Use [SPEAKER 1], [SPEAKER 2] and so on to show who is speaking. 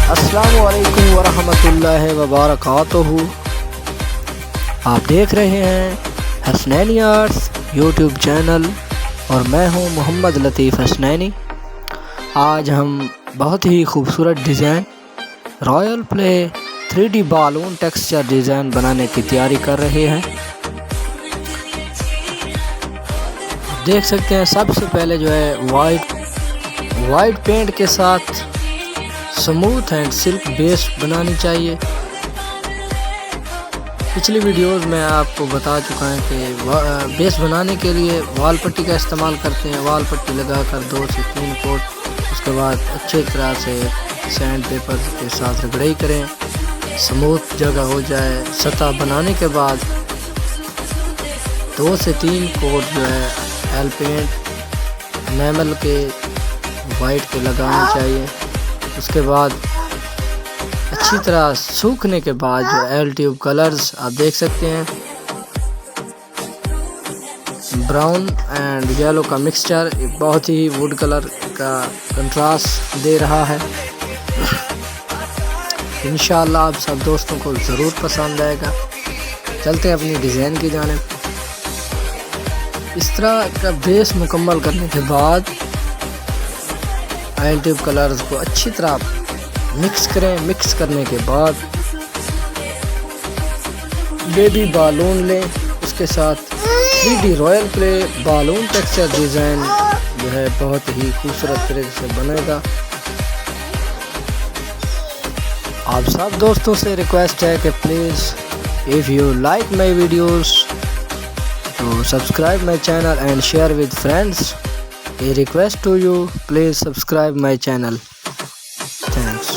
[SPEAKER 1] अस्सलामु अलैकुम वरहमतुल्लाहि वबरकातुहू। आप देख रहे हैं हसनैनी आर्ट्स यूट्यूब चैनल और मैं हूं मोहम्मद लतीफ़ हसनैनी। आज हम बहुत ही खूबसूरत design royal play 3D balloon texture design बनाने की तैयारी कर रहे हैं। देख सकते हैं सबसे पहले जो है वाइट पेंट के साथ स्मूथ एंड सिल्क बेस बनानी चाहिए। पिछली वीडियोस में आपको बता चुका है कि बेस बनाने के लिए वाल पट्टी का इस्तेमाल करते हैं। वाल पट्टी लगाकर 2 से 3 कोट, उसके बाद अच्छी तरह से सैंड पेपर के साथ रगड़ाई करें, स्मूथ जगह हो जाए। सतह बनाने के बाद 2 से 3 कोट जो है एल पेंट एनामल के वाइट के लगाने चाहिए। उसके बाद अच्छी तरह सूखने के बाद जो एल ट्यूब कलर्स आप देख सकते हैं, ब्राउन एंड येलो का मिक्सचर बहुत ही वुड कलर का कंट्रास्ट दे रहा है। इंशाअल्लाह आप सब दोस्तों को ज़रूर पसंद आएगा। चलते हैं अपनी डिज़ाइन की जानिब। इस तरह का बेस मुकम्मल करने के बाद एल ट्यूब कलर्स को अच्छी तरह मिक्स करें। मिक्स करने के बाद बेबी बालून लें, उसके साथ 3D royal play balloon texture design जो है बहुत ही खूबसूरत तरीके से बनेगा। आप सब दोस्तों से रिक्वेस्ट है कि please if you like my videos तो subscribe my channel and share with friends. A request to you, please subscribe my channel. Thanks.